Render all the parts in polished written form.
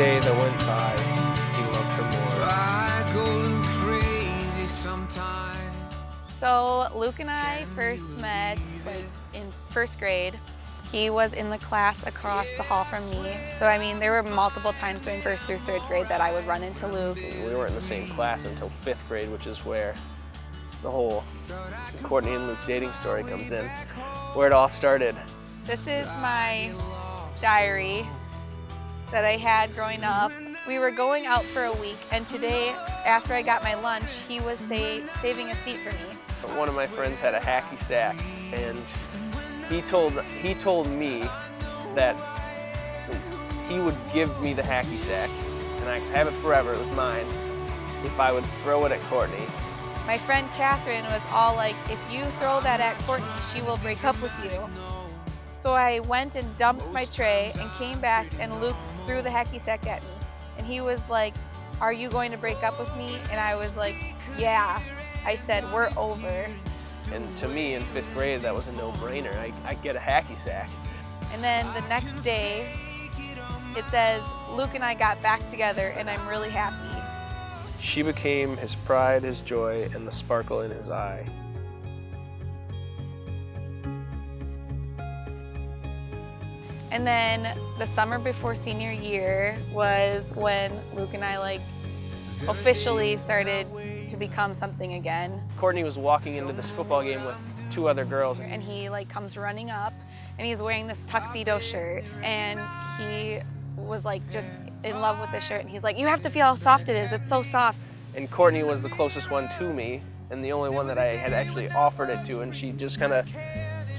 day that went by, he loved her more. I go crazy sometimes. So Luke and I first met like in first grade. He was in the class across the hall from me. So I mean, there were multiple times during first through third grade that I would run into Luke. We weren't in the same class until 5th grade, which is where the whole Courtney and Luke dating story comes in, where it all started. This is my diary that I had growing up. We were going out for a week, and today, after I got my lunch, he was saving a seat for me. One of my friends had a hacky sack, and he told me that he would give me the hacky sack, and I could have it forever, it was mine, if I would throw it at Courtney. My friend Catherine was all like, if you throw that at Courtney, she will break up with you. So I went and dumped my tray and came back, and Luke threw the hacky sack at me. And he was like, are you going to break up with me? And I was like, yeah. I said, we're over. And to me, in 5th grade, that was a no-brainer. I get a hacky sack. And then the next day, it says, Luke and I got back together, and I'm really happy. She became his pride, his joy, and the sparkle in his eye. And then the summer before senior year was when Luke and I like officially started to become something again. Courtney was walking into this football game with 2 other girls. And he like comes running up, and he's wearing this tuxedo shirt, and he was like just in love with the shirt, and he's like, you have to feel how soft it is, it's so soft. And Courtney was the closest one to me, and the only one that I had actually offered it to, and she just kind of...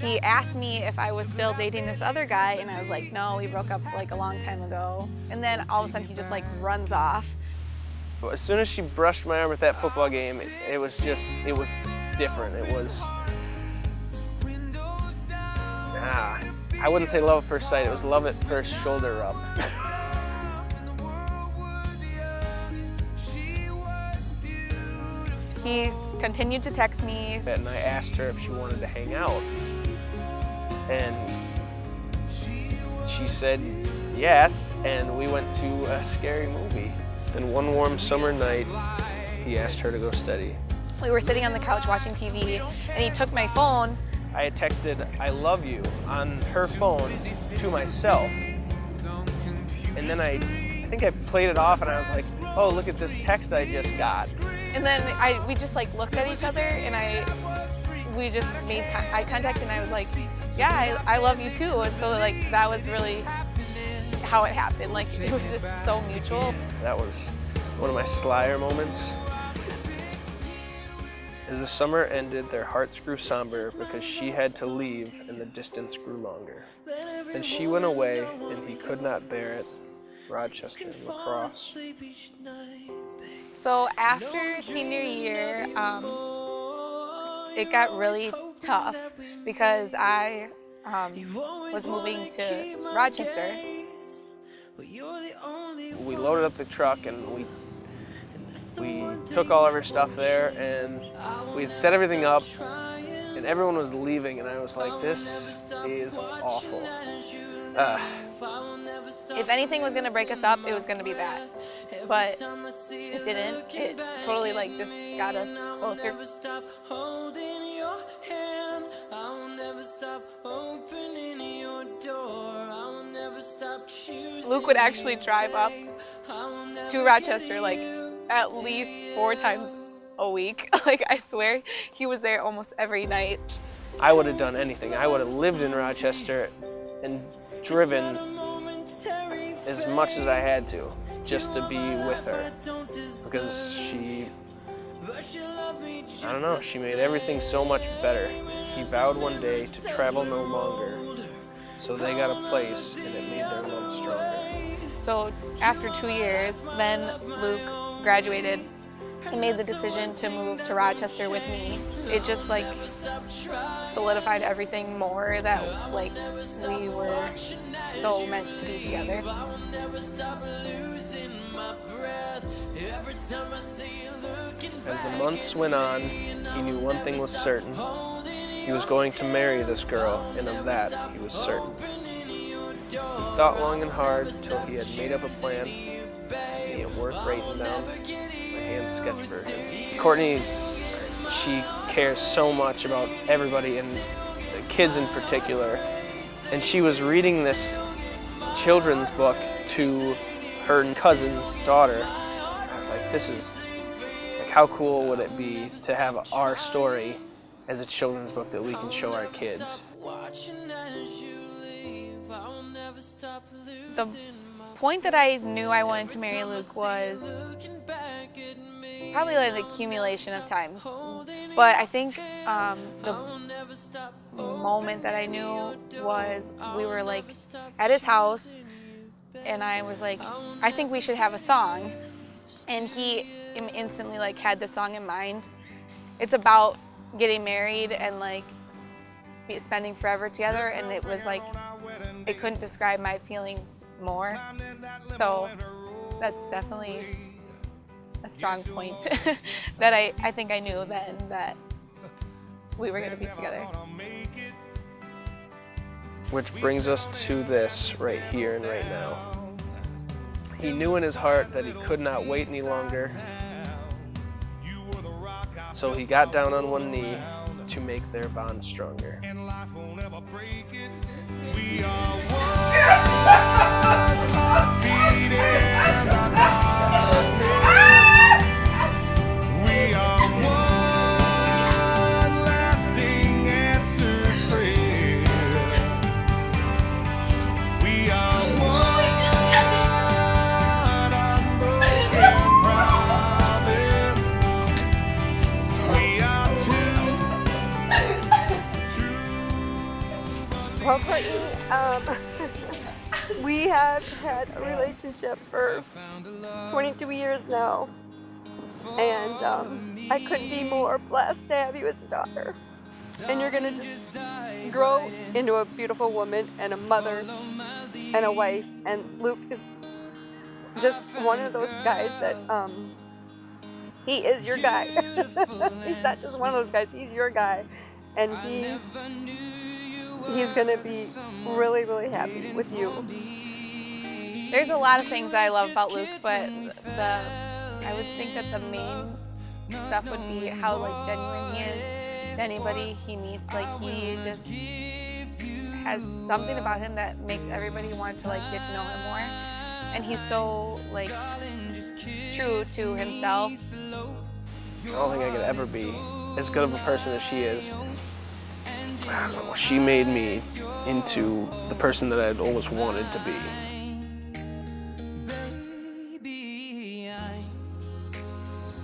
He asked me if I was still dating this other guy, and I was like, no, we broke up like a long time ago. And then all of a sudden he just like runs off. As soon as she brushed my arm at that football game, it was different. It was, I wouldn't say love at first sight, it was love at first shoulder rub. He continued to text me. And I asked her if she wanted to hang out. And she said yes, and we went to a scary movie. And one warm summer night, he asked her to go study. We were sitting on the couch watching TV, and he took my phone. I had texted, I love you, on her phone to myself. And then I think I played it off, and I was like, oh, look at this text I just got. And then we just like looked at each other, and we just made eye contact, and I was like, yeah, I love you too. And so like that was really how it happened. Like it was just so mutual. That was one of my slyer moments. As the summer ended, their hearts grew somber because she had to leave and the distance grew longer. And she went away and he could not bear it. Rochester, lacrosse. So after senior year, it got really tough because I was moving to Rochester. We loaded up the truck and we took all of our stuff there, and we had set everything up, and everyone was leaving, and I was like, this is awful. If anything was gonna break us up, it was gonna be that. But it didn't. It totally like just got us closer. Luke would actually drive up to Rochester like at least 4 times a week. Like I swear he was there almost every night. I would have done anything. I would have lived in Rochester and driven as much as I had to just to be with her, because she, I don't know, she made everything so much better. He vowed one day to travel no longer, so they got a place and it made their love stronger. So after 2 years, then Luke graduated and made the decision to move to Rochester with me. It just like solidified everything more that like we were so meant to be together. As the months went on, he knew one thing was certain. He was going to marry this girl, and of that he was certain. thought long and hard until he had made up a plan. He at work writing down my hand sketch version. Courtney, she cares so much about everybody and the kids in particular. And she was reading this children's book to her cousin's daughter. I was like, this is, like, how cool would it be to have our story as a children's book that we can show our kids? The point that I knew I wanted to marry Luke was probably like the accumulation of times. But I think the moment that I knew was we were like at his house and I was like, I think we should have a song. And he instantly like had the song in mind. It's about getting married and like spending forever together, and it was like, it couldn't describe my feelings more. So that's definitely a strong point that I think I knew then that we were going to be together. Which brings us to this right here and right now. He knew in his heart that he could not wait any longer, so he got down on one knee to make their bond stronger. We are one heartbeat in the darkness. We are one lasting answered prayer. We are one unbroken promise. We are two. Well, Courtney, we have had a relationship for 22 years now, and I couldn't be more blessed to have you as a daughter. And you're gonna just grow into a beautiful woman and a mother and a wife. And Luke is just one of those guys that he is your guy. He's not just one of those guys, he's your guy. And he's gonna be really, really happy with you. There's a lot of things I love about Luke, but I would think that the main stuff would be how like genuine he is to anybody he meets. Like, he just has something about him that makes everybody want to like get to know him more. And he's so like true to himself. I don't think I could ever be as good of a person as she is. She made me into the person that I'd always wanted to be.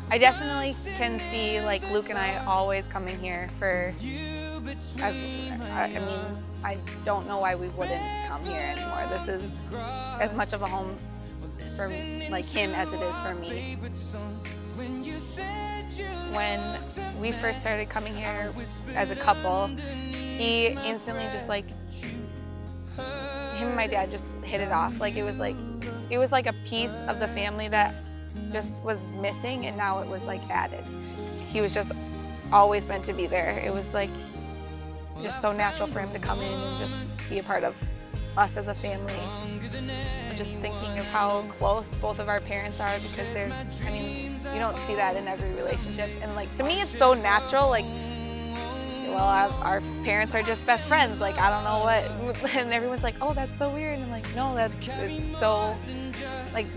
I definitely can see like Luke and I always coming here for, I mean, I don't know why we wouldn't come here anymore. This is as much of a home for like him as it is for me. When we first started coming here as a couple, he instantly just like, him and my dad just hit it off. Like, it was like a piece of the family that just was missing, and now it was like added. He was just always meant to be there. It was like just so natural for him to come in and just be a part of us as a family. Just thinking of how close both of our parents are, because they're, I mean, you don't see that in every relationship. And like, to me, it's so natural. Like, well, our parents are just best friends. Like, I don't know what, and everyone's like, oh, that's so weird. And I'm like, no, it's so like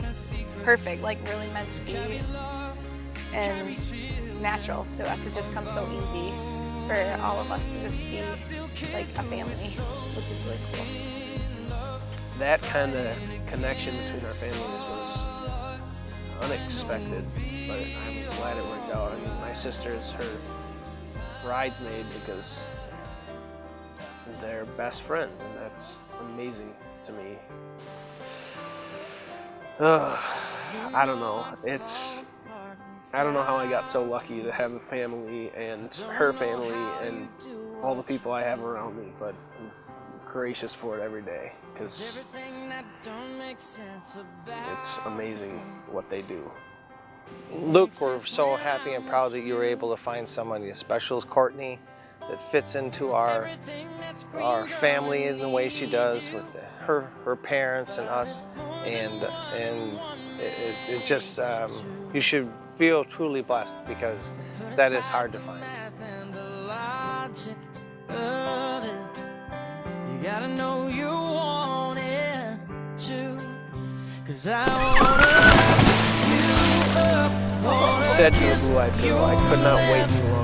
perfect, like really meant to be and natural to us. It just comes so easy for all of us to just be like a family, which is really cool. That kind of connection between our families was unexpected, but I'm glad it worked out. I mean, my sister is her bridesmaid because they're best friends, and that's amazing to me. I don't know. I don't know how I got so lucky to have a family and her family and all the people I have around me, but I'm gracious for it every day, because it's amazing what they do. Luke, we're so happy and proud that you were able to find somebody as special as Courtney. fits into our family in the way she does with her parents and us, and it's just you should feel truly blessed, because that is hard to find. You gotta know you want it too, 'cause I wanna you up, wanna Said to a blue-eyed girl, I could not wait so long.